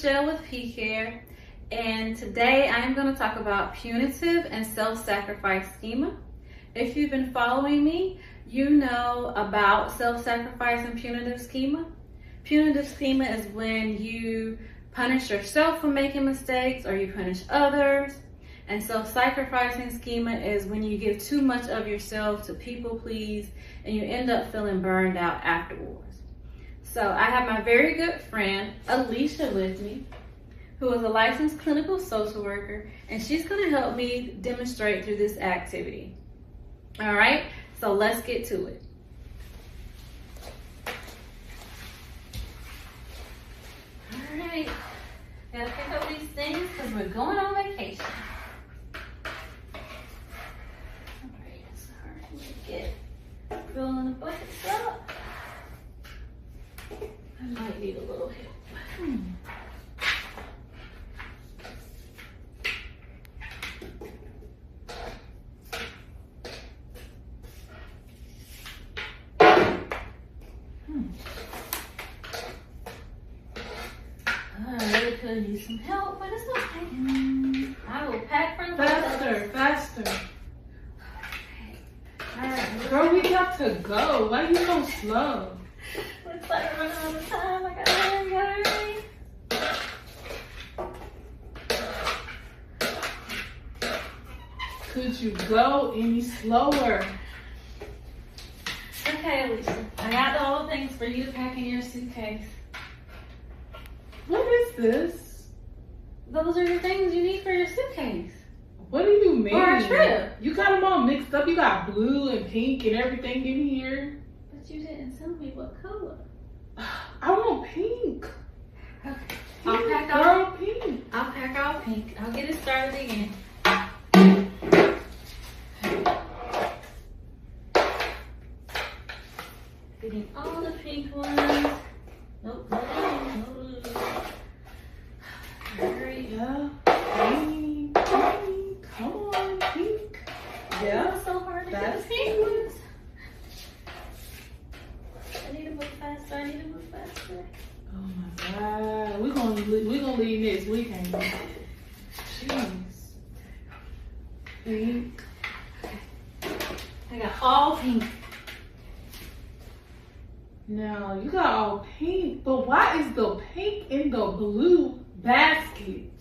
Michelle with P-Care, and today I am going to talk about punitive and self-sacrifice schema. If you've been following me, you know about self-sacrifice and punitive schema. Punitive schema is when you punish yourself for making mistakes or you punish others. And self-sacrificing schema is when you give too much of yourself to people please and you end up feeling burned out afterwards. So I have my very good friend, Alicia, with me, who is a licensed clinical social worker, and she's gonna help me demonstrate through this activity. All right, so let's get to it. All right, gotta pick up these things because we're going on vacation. All right, sorry, let me get filling the buckets up. I might need a little help. I really could use some help, but it's okay. I will pack for the Faster. Okay. All right. Girl, we got to go. Why are you so slow? Looks like we're running out of time. I gotta hurry. Could you go any slower? Okay, Alicia. I got all the things for you to pack in your suitcase. What is this? Those are your things you need for your suitcase. What do you mean? For our trip. You got them all mixed up. You got blue and pink and everything in here. But you didn't tell me what color. I want pink. Okay. Pink, I'll pack all pink. I'll get it started again. Getting all the pink ones. Nope, no blue. Hurry. Yeah. Pink. Come on, pink. Yeah. It's so hard to get That's the pink ones. I need to move faster. Oh my God. We're gonna leave next weekend. Jeez. Pink. I got all pink. Now you got all pink, but why is the pink in the blue basket?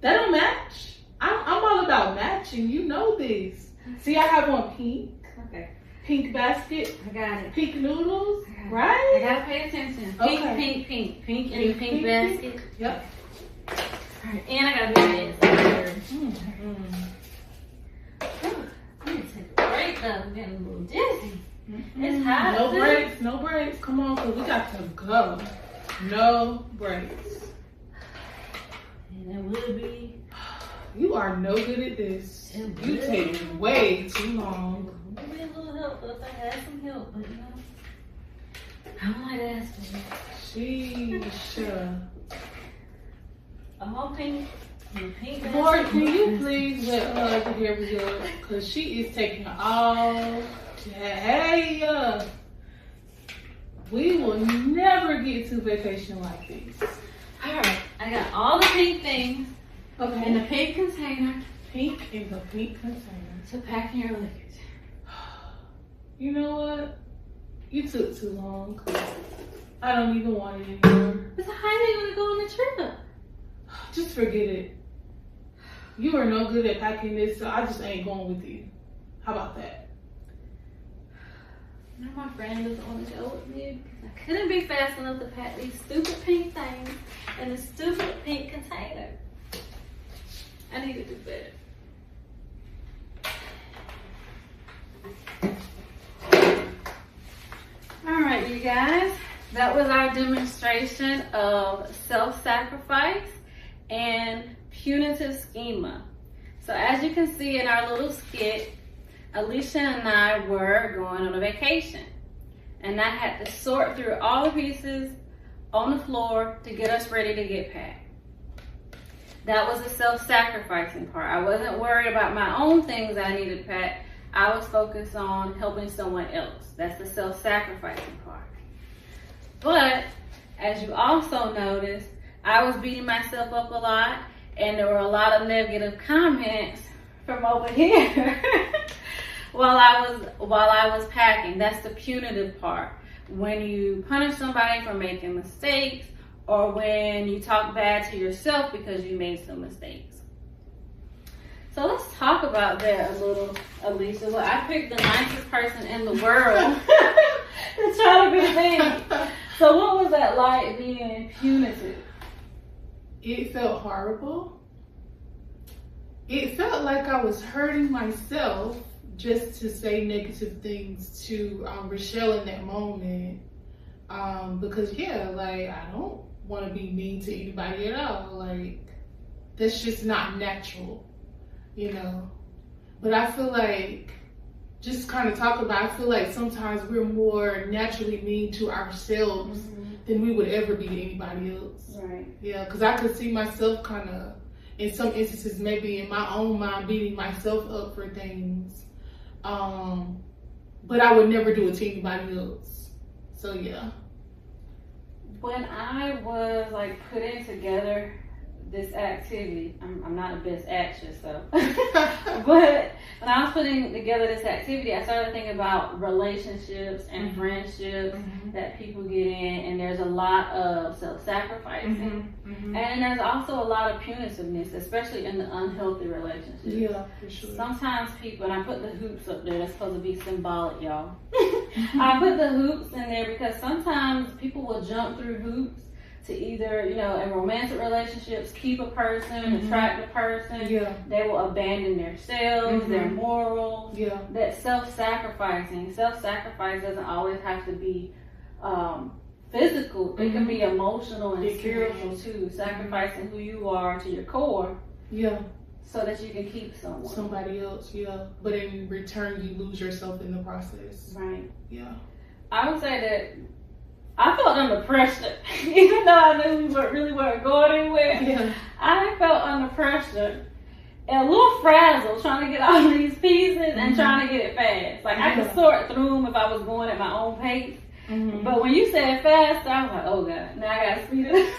That don't match. I'm all about matching. You know this. See, I have one pink. Okay. Pink basket. I got it. Pink noodles. I Right? gotta pay attention. Okay. Pink in the pink basket. Yep. Alright, and I gotta do this. I'm gonna take a break though. I'm getting a little dizzy. It's hot. No breaks. Come on, cause we got to go. No breaks. And it will be. You are no good at this. You take way too long. Give me a little help, but if I had some help, but you know, I don't like asking. Sheesh. All pink. Pink. Lord, can you please let her get here because she is taking all day. We will never get to vacation like this. Alright, I got all the pink things in the pink container. Pink in the pink container. To pack in your luggage. You know what? You took too long. I don't even want it anymore. But how are you gonna go on the trip? Just forget it. You are no good at packing this, so I just ain't going with you. How about that? Now my friend doesn't want to go with me because I couldn't be fast enough to pack these stupid pink things in the stupid pink container. I need to do better. All right, you guys, that was our demonstration of self-sacrifice and punitive schema. So as you can see in our little skit, Alicia and I were going on a vacation, and I had to sort through all the pieces on the floor to get us ready to get packed. That was the self-sacrificing part. I wasn't worried about my own things I needed packed. I was focused on helping someone else. That's the self-sacrificing part. But as you also notice, I was beating myself up a lot, and there were a lot of negative comments from over here while I was packing. That's the punitive part. When you punish somebody for making mistakes, or when you talk bad to yourself because you made some mistakes. So let's talk about that a little, Alicia. Well, I picked the nicest person in the world to try to be me. So what was that like being punitive? It felt horrible. It felt like I was hurting myself just to say negative things to Rochelle in that moment. Because yeah, like I don't want to be mean to anybody at all. Like that's just not natural. You know, but I feel like, just kind of talk about, I feel like sometimes we're more naturally mean to ourselves than we would ever be to anybody else. Right. Yeah, because I could see myself kind of, in some instances, maybe in my own mind, beating myself up for things. But I would never do it to anybody else. So yeah. When I was like putting together this activity, I'm not the best actress, so but when I was putting together this activity, I started thinking about relationships and friendships that people get in, and there's a lot of self-sacrificing, and there's also a lot of punitiveness, especially in the unhealthy relationships. Yeah, for sure. Sometimes people, and I put the hoops up there, that's supposed to be symbolic, y'all. I put the hoops in there because sometimes people will jump through hoops to either, you know, in romantic relationships, keep a person, attract a person. Yeah. They will abandon themselves, their morals. Yeah. That self-sacrificing. Self-sacrifice doesn't always have to be physical. It can be emotional and spiritual too. Sacrificing who you are to your core. Yeah. So that you can keep someone. Somebody else, yeah. But in return, you lose yourself in the process. Right. Yeah. I would say that I felt under pressure, even though I knew we really weren't going anywhere. Yeah. I felt under pressure and a little frazzled trying to get all these pieces and trying to get it fast. Like I could sort through them if I was going at my own pace. But when you said fast, I was like, oh God, now I gotta speed it up.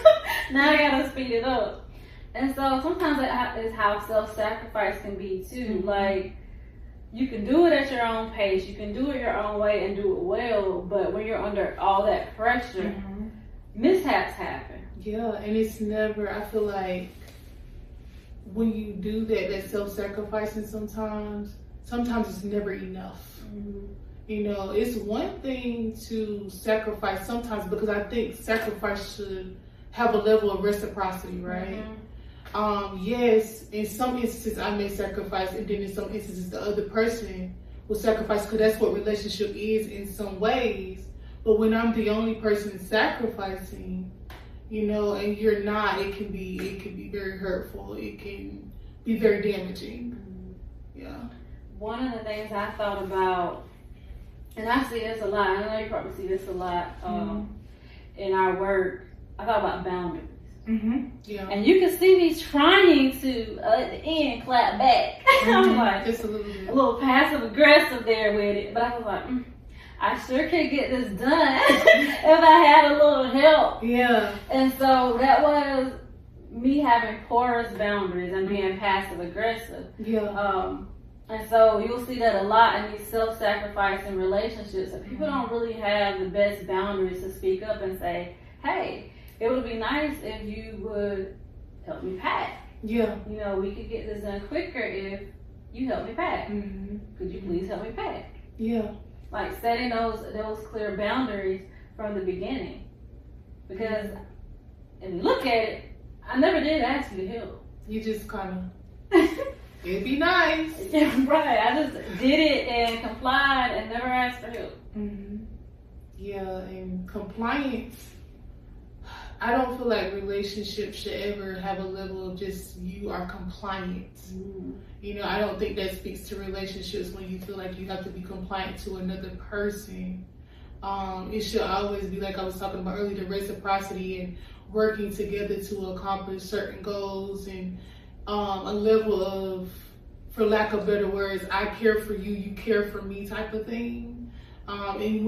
Now I gotta speed it up. And so sometimes that is how self-sacrifice can be too. Like, you can do it at your own pace, you can do it your own way and do it well, but when you're under all that pressure, mishaps happen. Yeah, and it's never, I feel like when you do that self-sacrificing sometimes it's never enough. You know, it's one thing to sacrifice sometimes, because I think sacrifice should have a level of reciprocity, right? Yes, in some instances I may sacrifice, and then in some instances the other person will sacrifice, because that's what relationship is in some ways. But when I'm the only person sacrificing, you know, and you're not, it can be very hurtful. It can be very damaging. Yeah. One of the things I thought about, and I see this a lot, I know you probably see this a lot in our work, I thought about boundaries. Yeah. And you can see me trying to, at the end, clap back. I'm like, just a little passive aggressive there with it. But I was like, I sure could get this done if I had a little help. Yeah. And so that was me having porous boundaries and being passive aggressive. Yeah. And so you'll see that a lot in these self-sacrificing relationships, that people don't really have the best boundaries to speak up and say, hey, it would be nice if you would help me pack. Yeah. You know, we could get this done quicker if you help me pack. Could you please help me pack? Yeah. Like setting those clear boundaries from the beginning. Because if you look at it, I never did ask you to help. You just kind of, it'd be nice. Yeah, right. I just did it and complied and never asked for help. Yeah, and compliance, I don't feel like relationships should ever have a level of just you are compliant. You know, I don't think that speaks to relationships when you feel like you have to be compliant to another person. It should always be, like I was talking about earlier, the reciprocity and working together to accomplish certain goals, and a level of, for lack of better words, I care for you, you care for me type of thing. And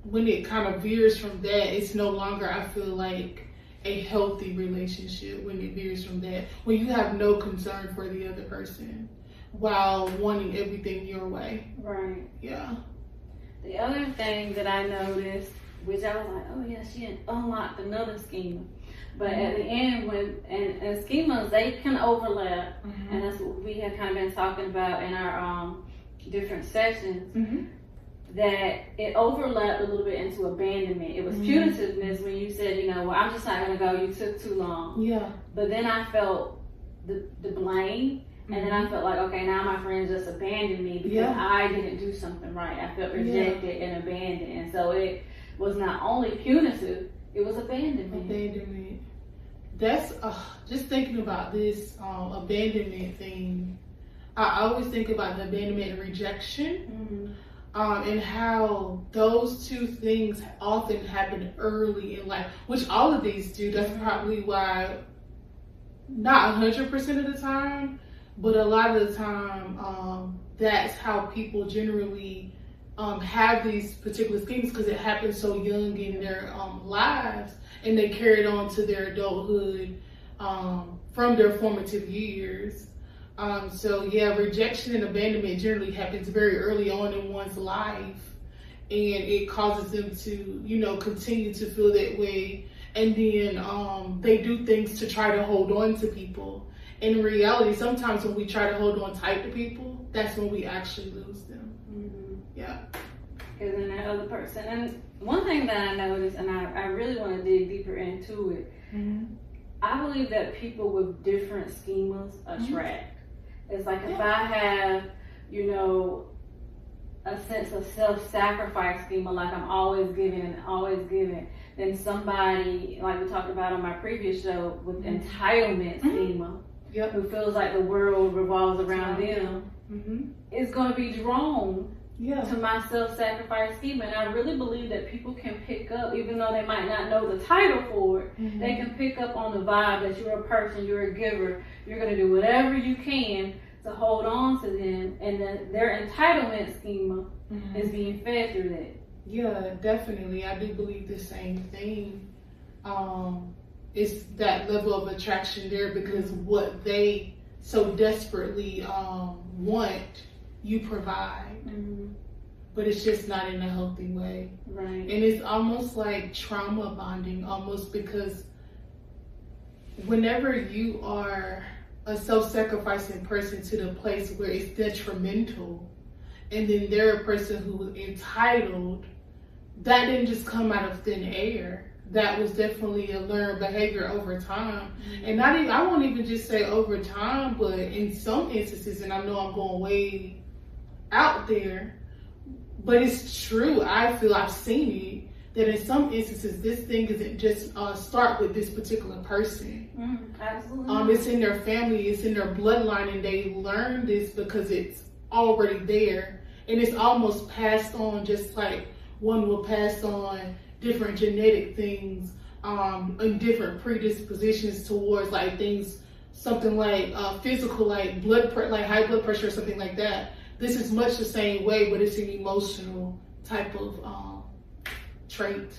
when it kind of veers from that, it's no longer, I feel like, a healthy relationship when it veers from that. When you have no concern for the other person while wanting everything your way. Right. Yeah. The other thing that I noticed, which I was like, oh yeah, she unlocked another schema. But at the end, and schemas, they can overlap, and that's what we have kind of been talking about in our different sessions, that it overlapped a little bit into abandonment. It was punitiveness when you said, well, I'm just not going to go, you took too long. Yeah. But then I felt the blame, and then I felt like, okay, now my friends just abandoned me because I didn't do something right. I felt rejected and abandoned. And so it was not only punitive, it was abandonment. That's just thinking about this abandonment thing. I always think about the abandonment and rejection, and how those two things often happen early in life, which all of these do. That's probably why, not 100% of the time, but a lot of the time, that's how people generally have these particular things, because it happens so young in their lives, and they carry it on to their adulthood from their formative years. So yeah, rejection and abandonment generally happens very early on in one's life, and it causes them to, continue to feel that way. And then they do things to try to hold on to people. In reality, sometimes when we try to hold on tight to people, that's when we actually lose them. Yeah. Because then that other person, and one thing that I noticed, and I really want to dig deeper into it, I believe that people with different schemas attract. It's like if I have, a sense of self-sacrifice schema, like I'm always giving and always giving, then somebody, like we talked about on my previous show, with entitlement schema, who feels like the world revolves around them, is going to be drawn to my self-sacrifice schema. And I really believe that people can pick up, even though they might not know the title for it, they can pick up on the vibe that you're a person, you're a giver, you're going to do whatever you can to hold on to them, and then their entitlement schema is being fed through that. Yeah, definitely. I do believe the same thing. It's that level of attraction there because what they so desperately want, you provide. But it's just not in a healthy way. Right. And it's almost like trauma bonding, almost, because whenever you are a self-sacrificing person to the place where it's detrimental, and then they're a person who is entitled, that didn't just come out of thin air. That was definitely a learned behavior over time. And not even, I won't even just say over time, but in some instances, and I know I'm going way out there, but it's true. I feel I've seen it, that in some instances, this thing isn't just start with this particular person. Absolutely. It's in their family, it's in their bloodline, and they learn this because it's already there. And it's almost passed on, just like one will pass on different genetic things and different predispositions towards like things, something like physical, like like high blood pressure or something like that. This is much the same way, but it's an emotional type of trait.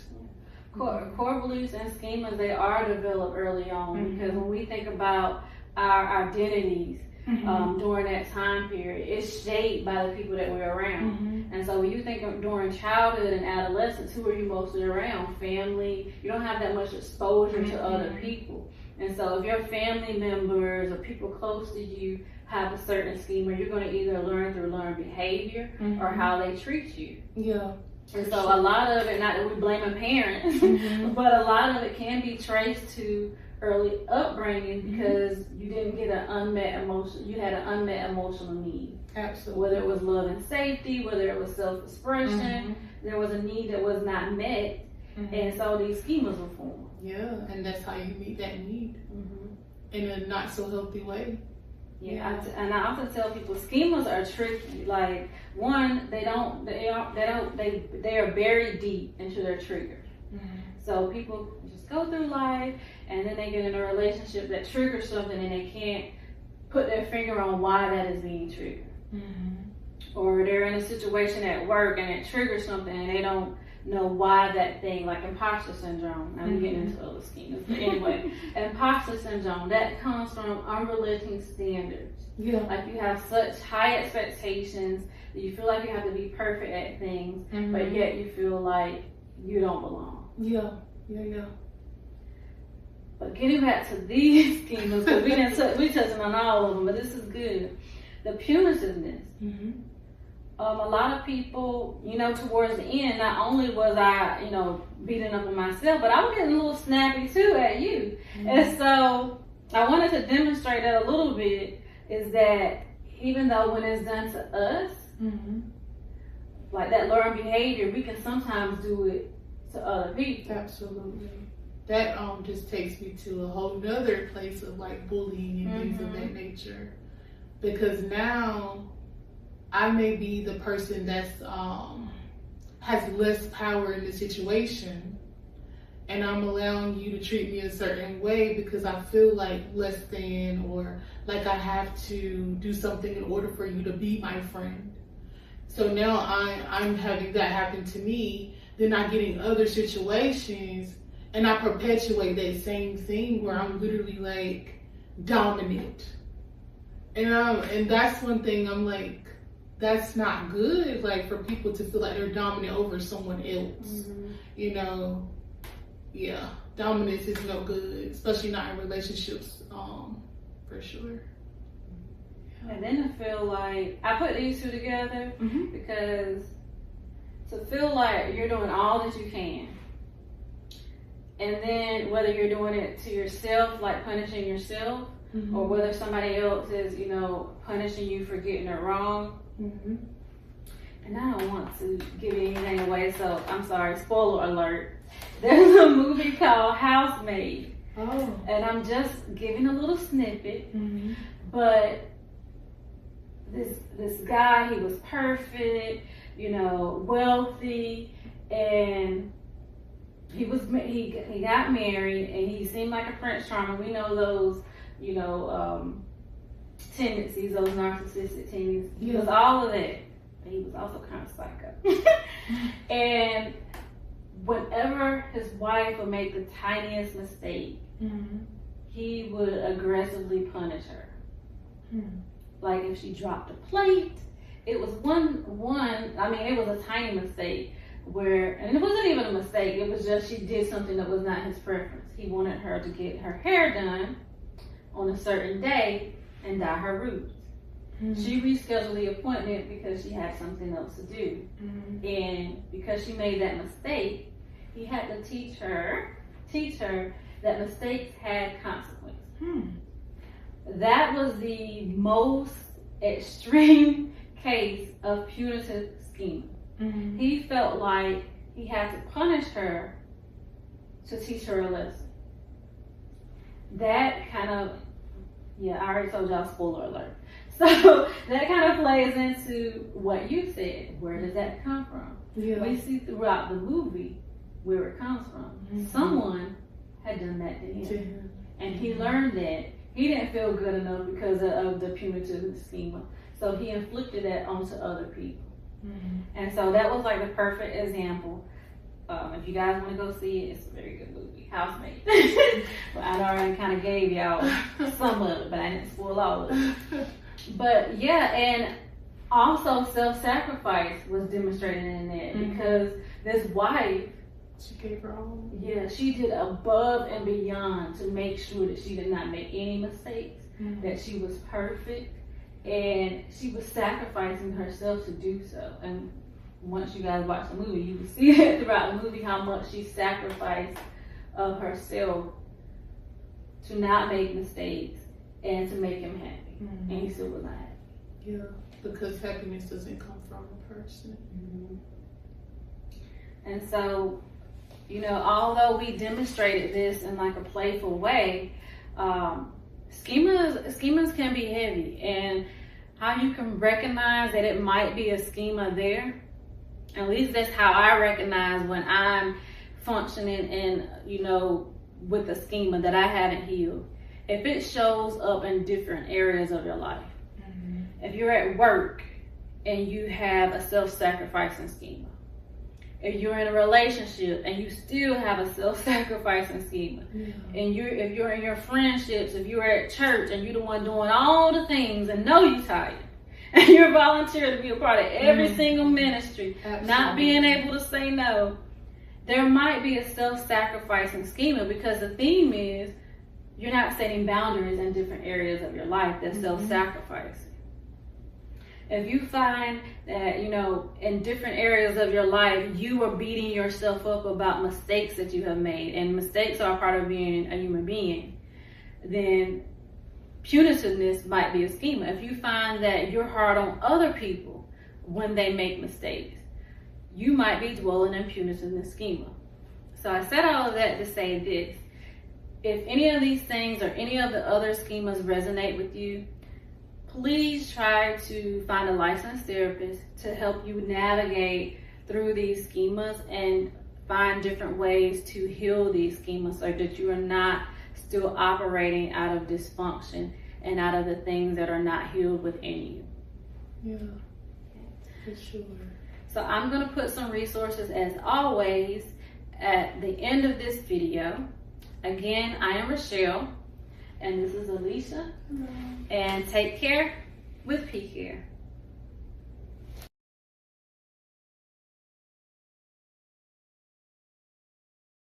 Core beliefs and schemas, they are developed early on, because when we think about our identities during that time period, it's shaped by the people that we're around. And so when you think of during childhood and adolescence, who are you mostly around? Family. You don't have that much exposure to other people. And so if your family members or people close to you have a certain schema, you're going to either learn through learned behavior or how they treat you. Yeah. And so a lot of it, not that we blame a parent, but a lot of it can be traced to early upbringing, because you didn't get an unmet emotion, you had an unmet emotional need. Absolutely. Whether it was love and safety, whether it was self-expression, there was a need that was not met, and so these schemas were formed. Yeah, and that's how you meet that need in a not so healthy way. Yeah, and I often tell people schemas are tricky. Like, one, they are buried deep into their trigger. So people just go through life, and then they get in a relationship that triggers something, and they can't put their finger on why that is being triggered. or they're in a situation at work and it triggers something and they don't know why that thing, like imposter syndrome. Now we're getting into other schemas, but anyway, imposter syndrome, that comes from unrealistic standards. Yeah. Like you have such high expectations that you feel like you have to be perfect at things, but yet you feel like you don't belong. Yeah. But getting back to these schemas, because we touching on all of them, but this is good. The punitiveness. A lot of people, towards the end, not only was I, beating up on myself, but I was getting a little snappy too at you. And so I wanted to demonstrate that a little bit, is that even though when it's done to us, like that learned behavior, we can sometimes do it to other people. Absolutely. That just takes me to a whole nother place of like bullying and things of that nature. Because now I may be the person that's has less power in the situation, and I'm allowing you to treat me a certain way because I feel like less than, or like I have to do something in order for you to be my friend. So now I'm having that happen to me, then I get in other situations and I perpetuate that same thing where I'm literally like dominant. And that's one thing I'm like, that's not good, like for people to feel like they're dominant over someone else. Yeah, dominance is no good, especially not in relationships, for sure. And then to feel like, I put these two together because to feel like you're doing all that you can, and then whether you're doing it to yourself, like punishing yourself, or whether somebody else is, punishing you for getting it wrong. And I don't want to give anything away, so I'm sorry, spoiler alert. There's a movie called Housemaid. Oh. And I'm just giving a little snippet. But this guy, he was perfect, wealthy, and he got married, and he seemed like a Prince Charming. We know those, tendencies, those narcissistic tendencies. He was all of that, but he was also kind of psycho. And whenever his wife would make the tiniest mistake, he would aggressively punish her. Like if she dropped a plate, it was it was a tiny mistake and it wasn't even a mistake, it was just she did something that was not his preference. He wanted her to get her hair done on a certain day and dye her roots. She rescheduled the appointment because she had something else to do. And because she made that mistake, he had to teach her that mistakes had consequences. That was the most extreme case of punitive schema. He felt like he had to punish her to teach her a lesson. That kind of, I already told y'all, spoiler alert. So that kind of plays into what you said. Where does that come from? We see throughout the movie where it comes from. Someone had done that to him. And he learned that. He didn't feel good enough because of the punitive schema. So he inflicted that onto other people. And so that was like the perfect example. If you guys want to go see it, it's a very good movie, Housemaid. But I already kind of gave y'all some of it, but I didn't spoil all of it. But yeah, and also self-sacrifice was demonstrated in that because this wife, she gave her all. Yeah, she did above and beyond to make sure that she did not make any mistakes, that she was perfect, and she was sacrificing herself to do so. And once you guys watch the movie, you will see it throughout the movie how much she sacrificed of herself to not make mistakes and to make him happy. And he still was not happy. Yeah, because happiness doesn't come from a person. And so, although we demonstrated this in like a playful way, schemas can be heavy, and how you can recognize that it might be a schema there. At least that's how I recognize when I'm functioning in, with a schema that I haven't healed. If it shows up in different areas of your life, if you're at work and you have a self-sacrificing schema. If you're in a relationship and you still have a self-sacrificing schema, and if you're in your friendships, if you're at church and you're the one doing all the things and know you're tired, and you're volunteering to be a part of every single ministry, not being able to say no, there might be a self-sacrificing schema, because the theme is you're not setting boundaries in different areas of your life that's self-sacrificing. If you find that, in different areas of your life, you are beating yourself up about mistakes that you have made, and mistakes are a part of being a human being, then punitiveness might be a schema. If you find that you're hard on other people when they make mistakes, you might be dwelling in punitiveness schema. So I said all of that to say this. If any of these things or any of the other schemas resonate with you, please try to find a licensed therapist to help you navigate through these schemas and find different ways to heal these schemas, so that you are not still operating out of dysfunction and out of the things that are not healed within you. Yeah, for sure. So I'm going to put some resources, as always, at the end of this video. Again, I am Rochelle, and this is Alicia. Hello. And take care with P-Care.